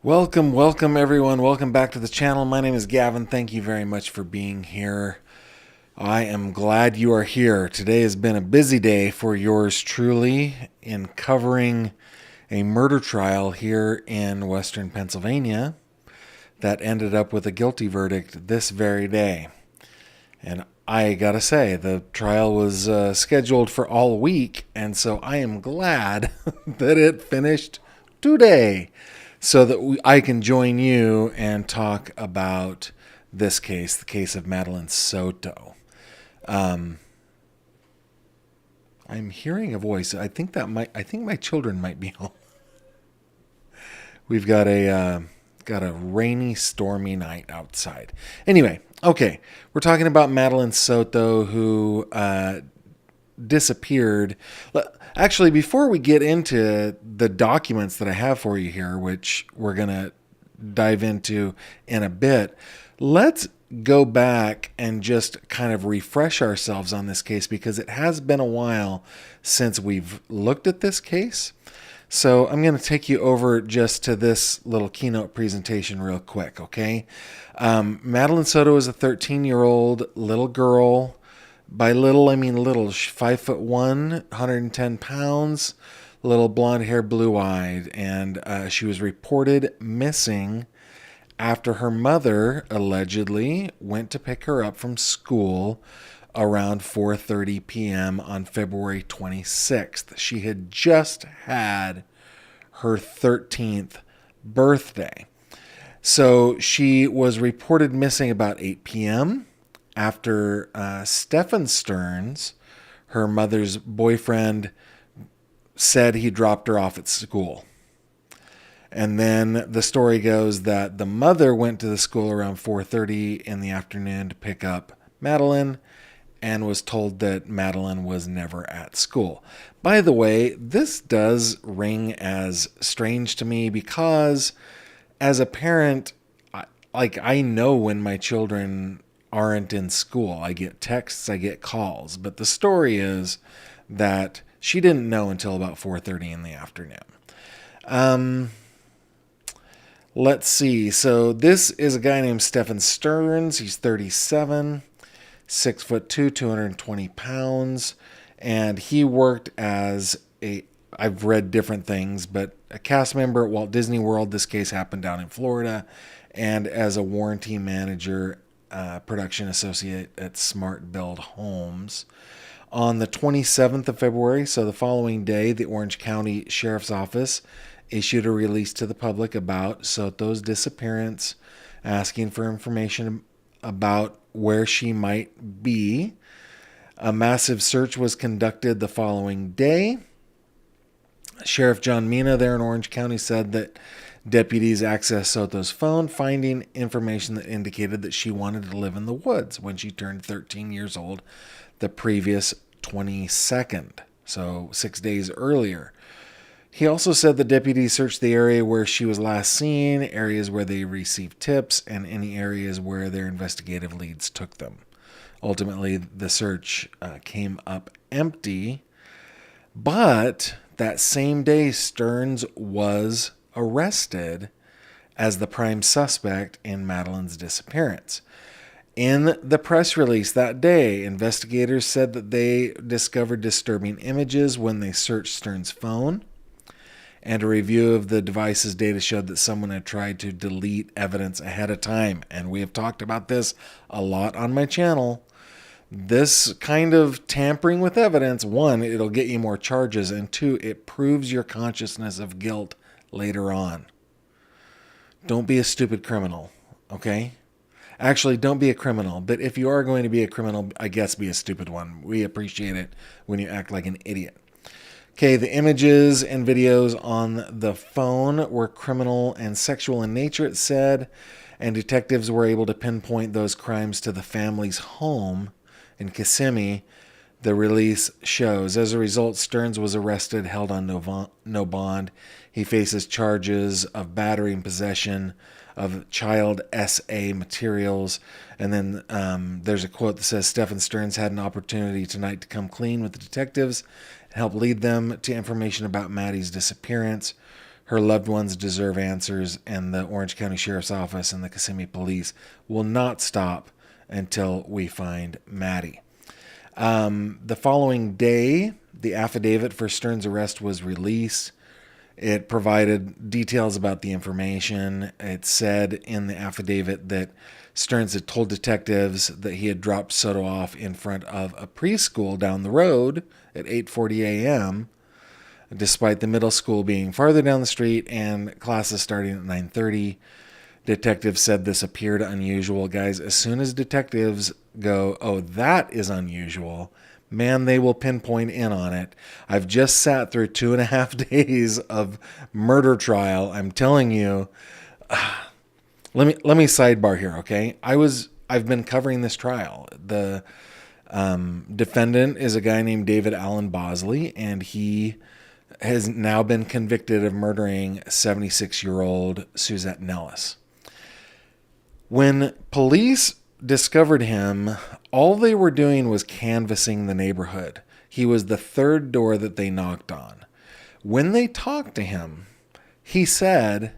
Welcome everyone. Welcome back to the channel. My name is Gavin. Thank you very much for being here. I am glad you are here. Today has been a busy day for yours truly in covering a murder trial here in Western Pennsylvania that ended up with a guilty verdict this very day. And I gotta say, the trial was scheduled for all week, and so I am glad that it finished today so that I can join you and talk about this case, the case of Madeline Soto. Um, I'm hearing a voice. I think my children might be home. We've got a rainy, stormy night outside. Anyway, okay, we're talking about Madeline Soto, who disappeared. Actually, before we get into the documents that I have for you here, which we're going to dive into in a bit, let's go back and just kind of refresh ourselves on this case because it has been a while since we've looked at this case. So I'm going to take you over just to this little keynote presentation real quick, okay? Madeline Soto is a 13-year-old little girl. By little, I mean little. 5'1", 110 pounds, little blonde hair, blue-eyed, and she was reported missing after her mother allegedly went to pick her up from school around 4:30 p.m. on February 26th. She had just had her 13th birthday. So she was reported missing about 8 p.m. after Stephan Stearns, her mother's boyfriend, said he dropped her off at school. And then the story goes that the mother went to the school around 4:30 in the afternoon to pick up Madeline and was told that Madeline was never at school. By the way, this does ring as strange to me because as a parent, I know when my children aren't in school. I get texts, I get calls, but the story is that she didn't know until about 4:30 in the afternoon. Let's see. So this is a guy named Stephan Stearns. He's 37, 6'2", 220 pounds, and he worked as I've read different things, but a cast member at Walt Disney World. This case happened down in Florida, and as a warranty manager, production associate at Smart Build Homes. On the 27th of February, so the following day, the Orange County Sheriff's Office issued a release to the public about Soto's disappearance, asking for information about where she might be. A massive search was conducted the following day. Sheriff John Mina there in Orange County said that deputies accessed Soto's phone, finding information that indicated that she wanted to live in the woods when she turned 13 years old the previous 22nd, so 6 days earlier. He also said the deputies searched the area where she was last seen, areas where they received tips, and any areas where their investigative leads took them. Ultimately, the search came up empty, but that same day, Stearns was arrested as the prime suspect in Madeline's disappearance. In the press release that day, investigators said that they discovered disturbing images when they searched Stearns' phone, and a review of the device's data showed that someone had tried to delete evidence ahead of time. And we have talked about this a lot on my channel. This kind of tampering with evidence, one, it'll get you more charges, and two, it proves your consciousness of guilt later on. Don't be a stupid criminal, okay? Actually, don't be a criminal, but if you are going to be a criminal, I guess be a stupid one. We appreciate it when you act like an idiot. Okay, the images and videos on the phone were criminal and sexual in nature, it said, and detectives were able to pinpoint those crimes to the family's home in Kissimmee, the release shows. As a result, Stearns was arrested, held on no bond. He faces charges of battery and possession of child SA materials. And then there's a quote that says, Stephan Stearns had an opportunity tonight to come clean with the detectives and help lead them to information about Maddie's disappearance. Her loved ones deserve answers, and the Orange County Sheriff's Office and the Kissimmee Police will not stop until we find Maddie. The following day, the affidavit for Stern's arrest was released. It provided details about the information. It said in the affidavit that Stearns had told detectives that he had dropped Soto off in front of a preschool down the road at 8:40 a.m., despite the middle school being farther down the street and classes starting at 9:30. Detectives said this appeared unusual. Guys, as soon as detectives go, oh, that is unusual, man, they will pinpoint in on it. I've just sat through 2.5 days of murder trial. I'm telling you, let me sidebar here, okay? I've been covering this trial. The defendant is a guy named David Allen Bosley, and he has now been convicted of murdering 76-year-old Suzette Nellis. When police discovered him, all they were doing was canvassing the neighborhood. He was the third door that they knocked on. When they talked to him, he said,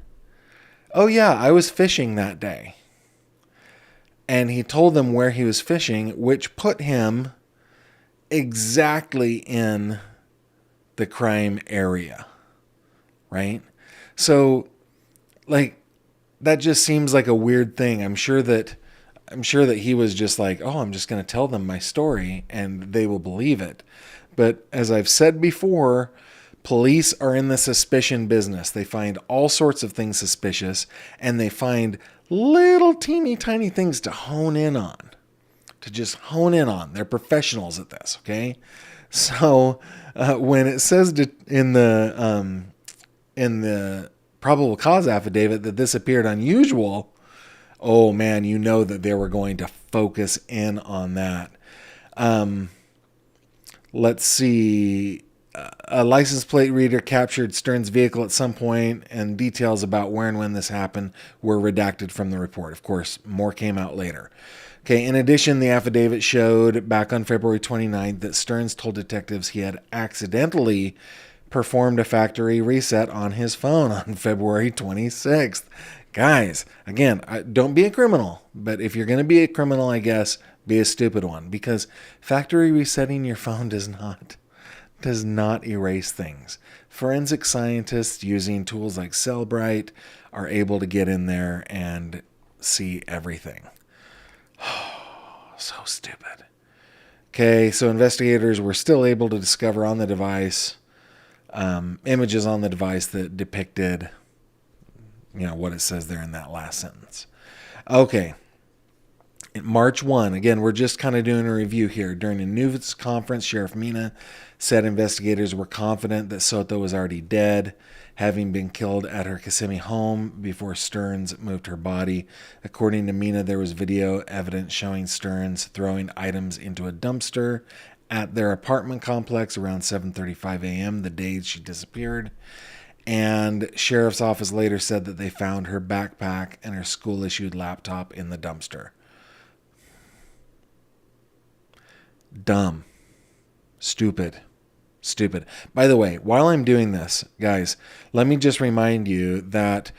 "Oh yeah, I was fishing that day." And he told them where he was fishing, which put him exactly in the crime area, right? So, like, that just seems like a weird thing. I'm sure that he was just like, oh, I'm just going to tell them my story and they will believe it. But as I've said before, police are in the suspicion business. They find all sorts of things suspicious, and they find little teeny tiny things to hone in on, to just hone in on. They're professionals at this, okay? So when it says in the probable cause affidavit that this appeared unusual, oh man, you know that they were going to focus in on that. Let's see. A license plate reader captured Stern's vehicle at some point, and details about where and when this happened were redacted from the report. Of course, more came out later. Okay, in addition, the affidavit showed back on February 29th that Stearns told detectives he had accidentally performed a factory reset on his phone on February 26th. Guys, again, don't be a criminal, but if you're going to be a criminal, I guess, be a stupid one, because factory resetting your phone does not erase things. Forensic scientists using tools like Cellbrite are able to get in there and see everything. So stupid. Okay, so investigators were still able to discover on the device images on the device that depicted, what it says there in that last sentence. Okay. March 1, again, we're just kind of doing a review here. During a news conference, Sheriff Mina said investigators were confident that Soto was already dead, having been killed at her Kissimmee home before Stearns moved her body. According to Mina, there was video evidence showing Stearns throwing items into a dumpster at their apartment complex around 7:35 a.m. the day she disappeared. And Sheriff's Office later said that they found her backpack and her school-issued laptop in the dumpster. Dumb. Stupid. By the way, while I'm doing this, guys, let me just remind you that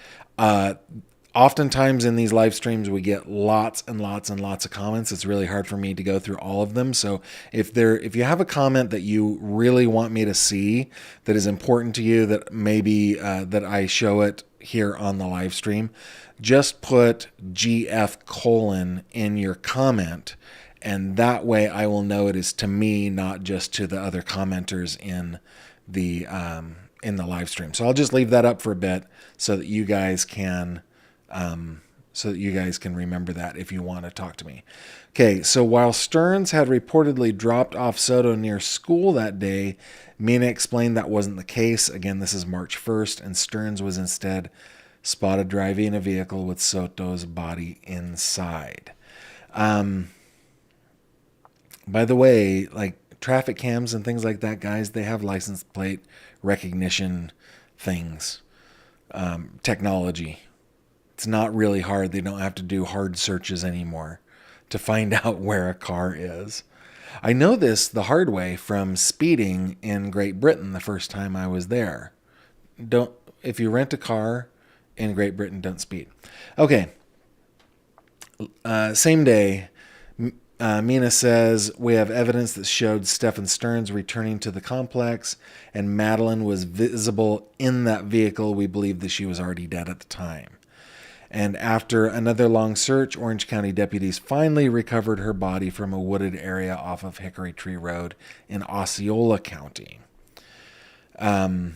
oftentimes in these live streams we get lots and lots and lots of comments. It's really hard for me to go through all of them. So if you have a comment that you really want me to see, that is important to you, that maybe that I show it here on the live stream, just put GF : in your comment. And that way I will know it is to me, not just to the other commenters in the live stream. So I'll just leave that up for a bit so that you guys can remember that if you want to talk to me. Okay, so while Stearns had reportedly dropped off Soto near school that day, Mina explained that wasn't the case. Again, this is March 1st, and Stearns was instead spotted driving a vehicle with Soto's body inside. By the way, like traffic cams and things like that, guys, they have license plate recognition things, technology. It's not really hard. They don't have to do hard searches anymore to find out where a car is. I know this the hard way from speeding in Great Britain the first time I was there. if you rent a car in Great Britain, don't speed. Okay. Same day, Mina says, we have evidence that showed Stephan Stearns returning to the complex, and Madeline was visible in that vehicle. We believe that she was already dead at the time. And after another long search, Orange County deputies finally recovered her body from a wooded area off of Hickory Tree Road in Osceola County. It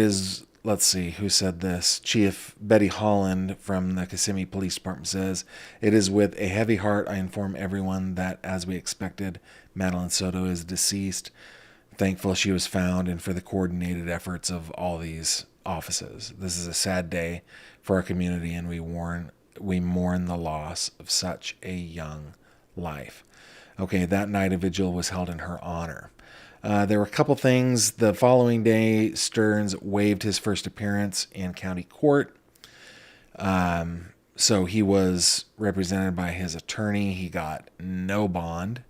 is, let's see, who said this? Chief Betty Holland from the Kissimmee Police Department says, it is with a heavy heart I inform everyone that, as we expected, Madeline SOTO is deceased. Thankful she was found, and for the coordinated efforts of all these offices. This is a sad day for our community, and we mourn the loss of such a young life. Okay, that night a vigil was held in her honor. There were a couple things. The following day, Stearns waived his first appearance in county court. So he was represented by his attorney. He got no bond.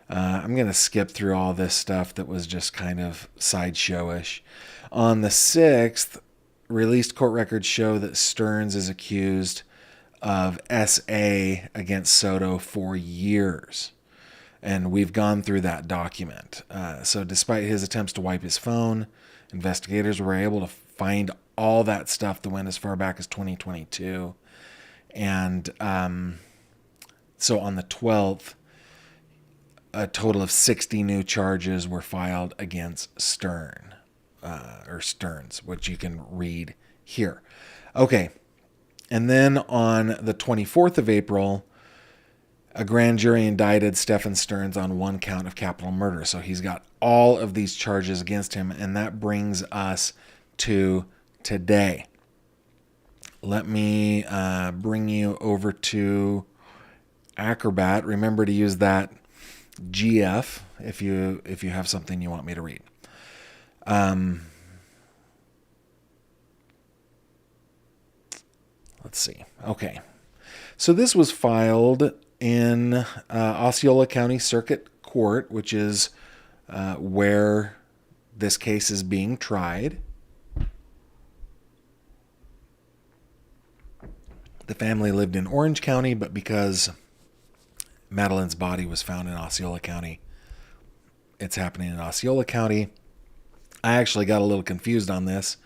I'm going to skip through all this stuff that was just kind of sideshowish. On the 6th, released court records show that Stearns is accused of SA against SOTO for years. And we've gone through that document. So despite his attempts to wipe his phone, investigators were able to find all that stuff that went as far back as 2022. And so on the 12th, a total of 60 new charges were filed against Stearns, which you can read here. Okay. And then on the 24th of April, a grand jury indicted Stephan Stearns on one count of capital murder. So he's got all of these charges against him, and that brings us to today. Let me bring you over to Acrobat. Remember to use that GF if you have something you want me to read. Let's see. Okay. So this was filed in Osceola County Circuit Court, which is where this case is being tried. The family lived in Orange County, but because Madeline's body was found in Osceola County, it's happening in Osceola County. I actually got a little confused on this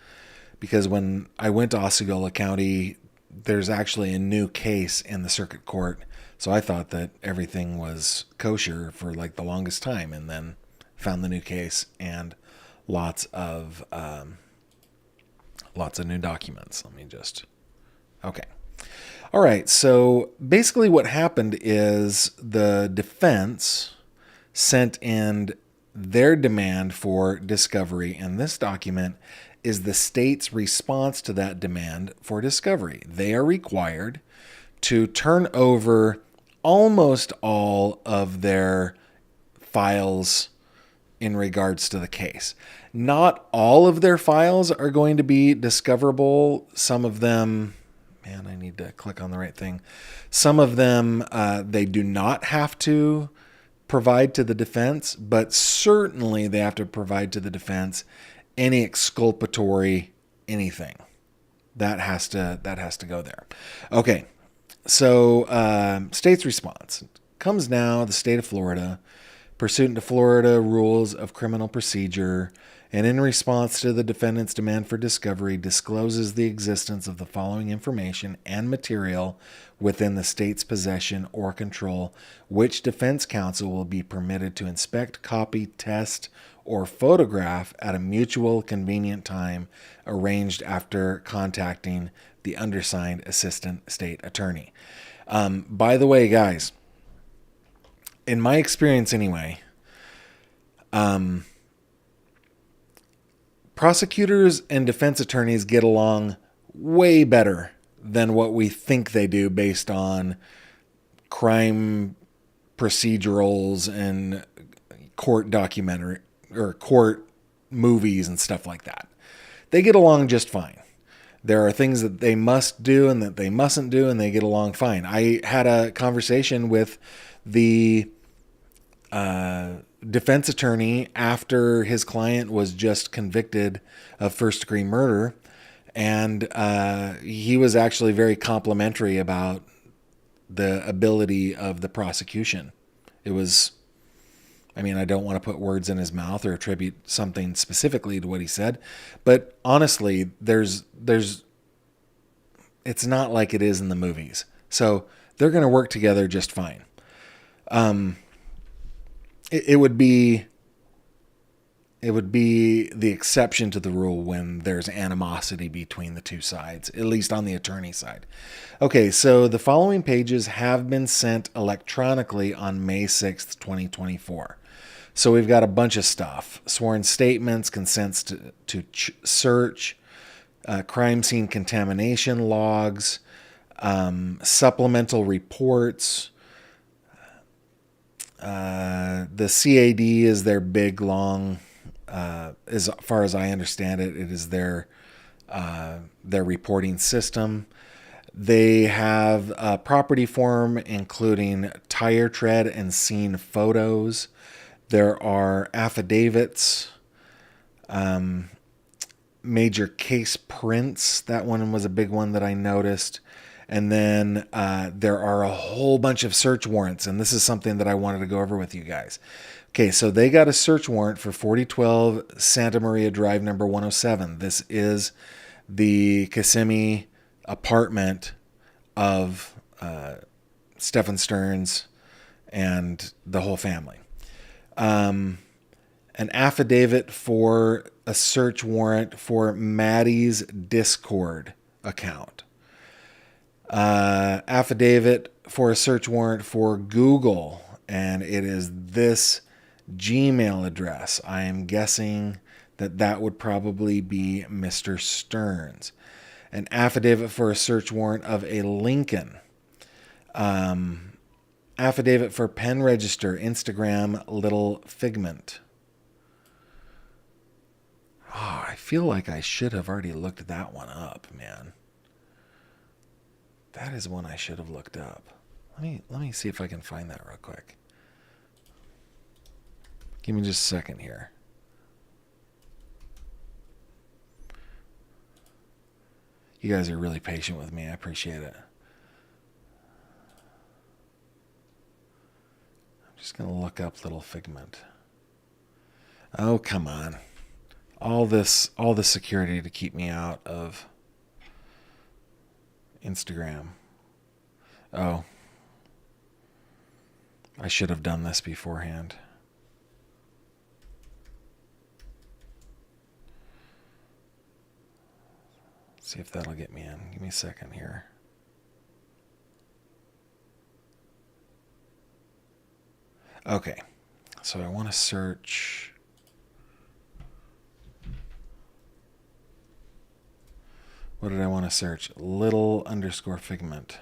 because when I went to Osceola County, there's actually a new case in the circuit court. So I thought that everything was kosher for like the longest time, and then found the new case and lots of new documents. Let me just, okay. All right. So basically what happened is the defense sent in their demand for discovery, and this document is the state's response to that demand for discovery. They are required to turn over almost all of their files in regards to the case. Not all of their files are going to be discoverable. Some of them, man, I need to click on the right thing. Some of them they do not have to provide to the defense, but certainly they have to provide to the defense any exculpatory anything. That has to go there. Okay. So, state's response comes now. The state of Florida, pursuant to Florida rules of criminal procedure, and in response to the defendant's demand for discovery, discloses the existence of the following information and material within the state's possession or control, which defense counsel will be permitted to inspect, copy, test, or photograph at a mutual convenient time arranged after contacting the undersigned assistant state attorney. By the way, guys, in my experience anyway, prosecutors and defense attorneys get along way better than what we think they do based on crime procedurals and court documentary or court movies and stuff like that. They get along just fine. There are things that they must do and that they mustn't do, and they get along fine. I had a conversation with the defense attorney after his client was just convicted of first-degree murder, and he was actually very complimentary about the ability of the prosecution. It was, I mean, I don't want to put words in his mouth or attribute something specifically to what he said, but honestly, it's not like it is in the movies. So they're going to work together just fine. It would be the exception to the rule when there's animosity between the two sides, at least on the attorney side. Okay, so the following pages have been sent electronically on May 6th, 2024. So we've got a bunch of stuff: sworn statements, consents to search, crime scene contamination logs, supplemental reports. The CAD is their big, long, as far as I understand it, it is their reporting system. They have a property form including tire tread and scene photos. There are affidavits, major case prints. That one was a big one that I noticed. And then there are a whole bunch of search warrants. And this is something that I wanted to go over with you guys. Okay, so they got a search warrant for 4012 Santa Maria Drive, number 107. This is the Kissimmee apartment of Stephan Stearns and the whole family. An affidavit for a search warrant for Maddie's Discord account. Affidavit for a search warrant for Google, and it is this Gmail address. I am guessing that would probably be Mr. Stearns. An affidavit for a search warrant of a Lincoln. Affidavit for pen register, Instagram, Little Figment. Oh, I feel like I should have already looked that one up, man. That is one I should have looked up. Let me see if I can find that real quick. Give me just a second here. You guys are really patient with me. I appreciate it. I'm just going to look up Little Figment. Oh, come on. All this security to keep me out of Instagram. Oh. I should have done this beforehand. See if that'll get me in. Give me a second here. Okay. So I want to search. What did I want to search? Little_Figment.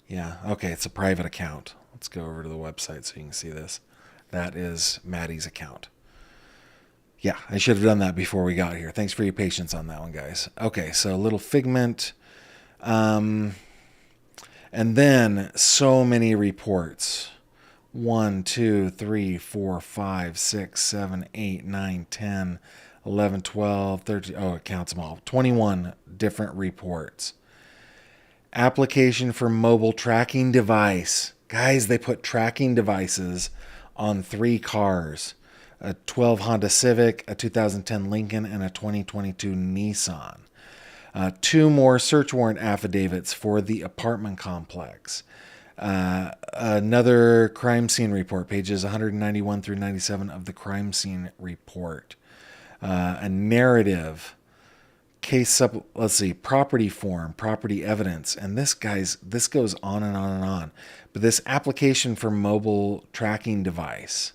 Yeah, okay, it's a private account. Let's go over to the website so you can see this. That is Maddie's account. Yeah, I should have done that before we got here. Thanks for your patience on that one, guys. Okay, so Little Figment. And then so many reports. 1, 2, 3, 4, 5, 6, 7, 8, 9, 10, 11, 12, 13. Oh, it counts them all. 21 different reports. Application for mobile tracking device. Guys, they put tracking devices on 3 cars. A 12 Honda Civic, a 2010 Lincoln, and a 2022 Nissan. 2 more search warrant affidavits for the apartment complex. Another crime scene report, pages 191 through 97 of the crime scene report. A narrative, let's see, property form, property evidence. And this goes on and on and on. But this application for mobile tracking device,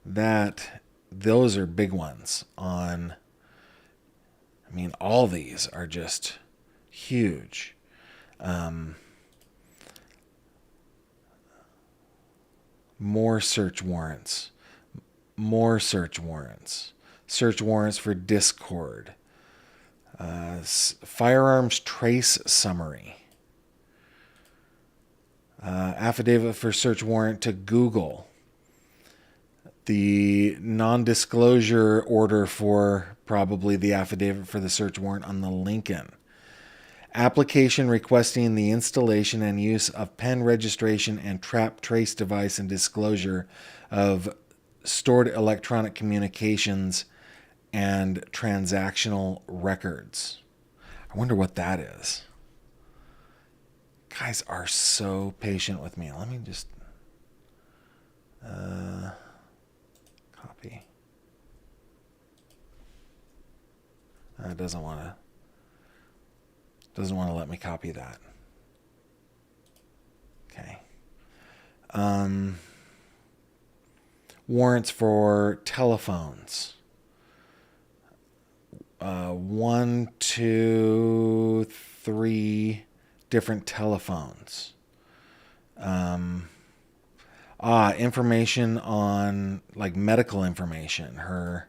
those are big ones on, I mean, all these are just huge. More search warrants. Search warrants for Discord. Firearms trace summary. Affidavit for search warrant to Google. The non-disclosure order for probably the affidavit for the search warrant on the Lincoln. Application requesting the installation and use of pen registration and trap trace device and disclosure of stored electronic communications and transactional records. I wonder what that is. Guys are so patient with me. Let me just copy. It doesn't want to let me copy that. Okay. Warrants for telephones. 1, 2, 3 different telephones. Information on like medical information, her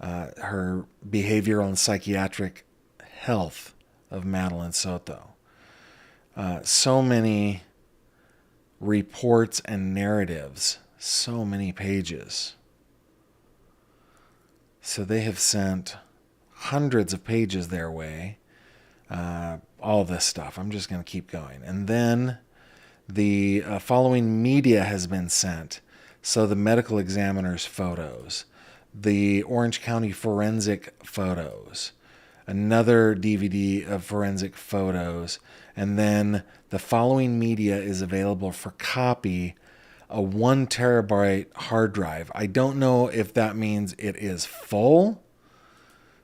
behavioral and psychiatric health of Madeline SOTO. So many reports and narratives, so many pages. So they have sent hundreds of pages their way. All this stuff. I'm just going to keep going. And then the following media has been sent. So the medical examiner's photos, the Orange County forensic photos, another DVD of forensic photos, and then the following media is available for copy, a 1 terabyte hard drive. I don't know if that means it is full.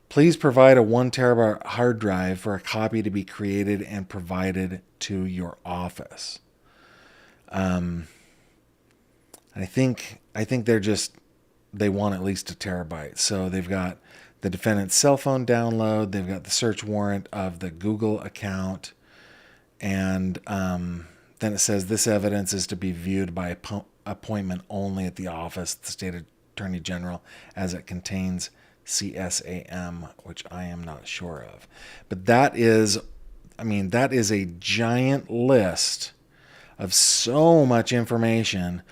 Please provide a 1 terabyte hard drive for a copy to be created and provided to your office. I think they want at least 1 terabyte. So they've got the defendant's cell phone download. They've got the search warrant of the Google account. And then it says this evidence is to be viewed by appointment only at the office of the State Attorney General as it contains CSAM, which I am not sure of. But that is a giant list of so much information,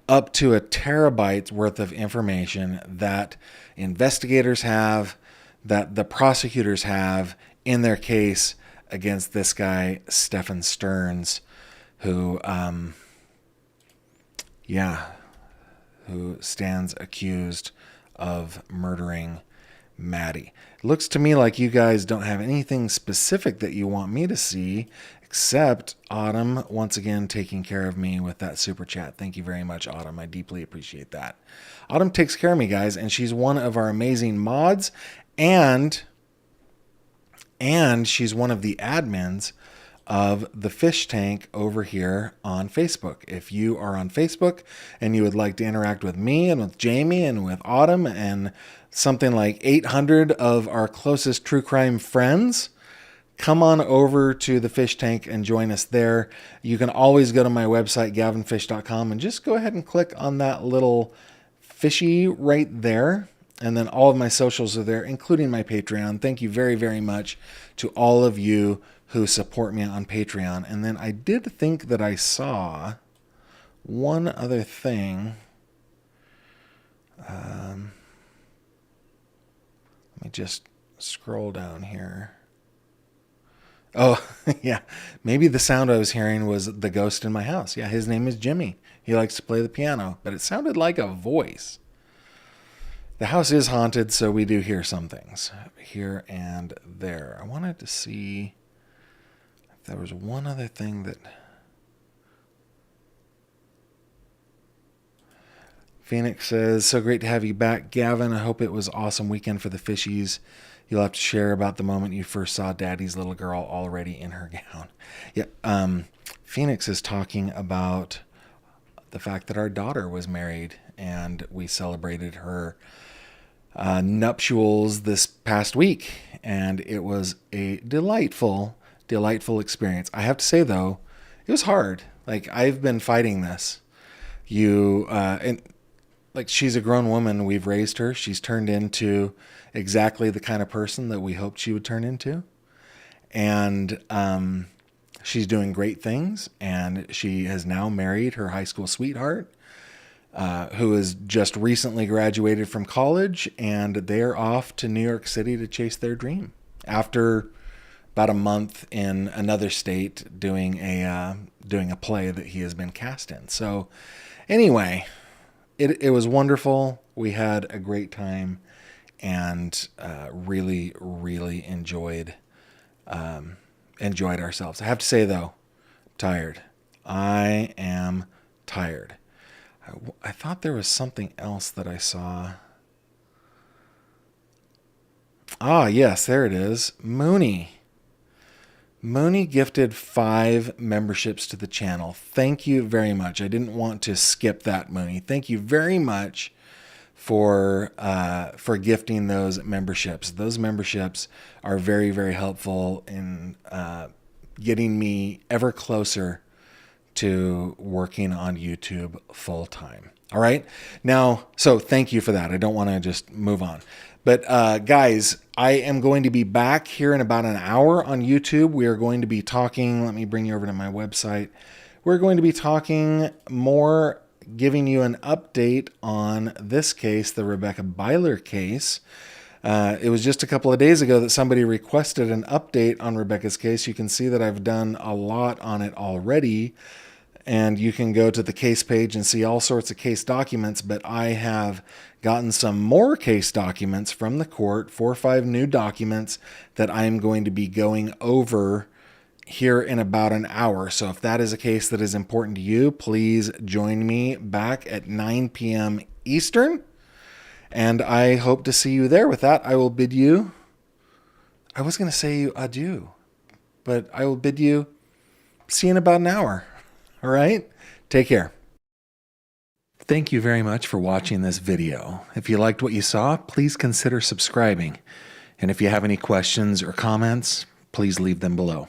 up to 1 terabyte worth of information that investigators have, that the prosecutors have in their case against this guy, Stephan Stearns, who stands accused of murdering Maddie. It looks to me like you guys don't have anything specific that you want me to see, except Autumn once again taking care of me with that super chat. Thank you very much, Autumn. I deeply appreciate that. Autumn takes care of me, guys, and she's one of our amazing mods, and she's one of the admins of the fish tank over here on Facebook. If you are on Facebook and you would like to interact with me and with Jamie and with Autumn and something like 800 of our closest true crime friends, come on over to the fish tank and join us there. You can always go to my website, gavinfish.com, and just go ahead and click on that little fishy right there. And then all of my socials are there, including my Patreon. Thank you very, very much to all of you who support me on Patreon. And then I did think that I saw one other thing. Let me just scroll down here. Oh, yeah. Maybe the sound I was hearing was the ghost in my house. Yeah, his name is Jimmy. He likes to play the piano, but it sounded like a voice. The house is haunted, so we do hear some things here and there. I wanted to see if there was one other thing that... Phoenix says, so great to have you back, Gavin. I hope it was an awesome weekend for the fishies. You'll have to share about the moment you first saw Daddy's little girl already in her gown. Yeah, Phoenix is talking about the fact that our daughter was married, and we celebrated her nuptials this past week, and it was a delightful experience. I have to say, though, it was hard. Like, I've been fighting this. like she's a grown woman. We've raised her. She's turned into exactly the kind of person that we hoped she would turn into. And she's doing great things. And she has now married her high school sweetheart, who has just recently graduated from college. And they're off to New York City to chase their dream after about a month in another state doing a play that he has been cast in. So anyway, it was wonderful. We had a great time and really, really enjoyed ourselves. I have to say though, tired. I am tired. I thought there was something else that I saw. Ah, yes, there it is. Mooney gifted 5 memberships to the channel. Thank you very much. I didn't want to skip that, Mooney. Thank you very much for gifting those memberships. Those memberships are very, very helpful in getting me ever closer to working on YouTube full time. All right. Now, so thank you for that. I don't want to just move on. But guys, I am going to be back here in about an hour on YouTube. We are going to be talking, let me bring you over to my website. We're going to be talking more, giving you an update on this case, the Rebecca Byler case. It was just a couple of days ago that somebody requested an update on Rebecca's case. You can see that I've done a lot on it already. And you can go to the case page and see all sorts of case documents, but I have gotten some more case documents from the court, 4 or 5 new documents that I'm going to be going over here in about an hour. So if that is a case that is important to you, please join me back at 9 p.m. Eastern, and I hope to see you there. With that, I will bid you, I was going to say you adieu, but I will bid you see you in about an hour. All right, take care. Thank you very much for watching this video. If you liked what you saw, please consider subscribing. And if you have any questions or comments, please leave them below.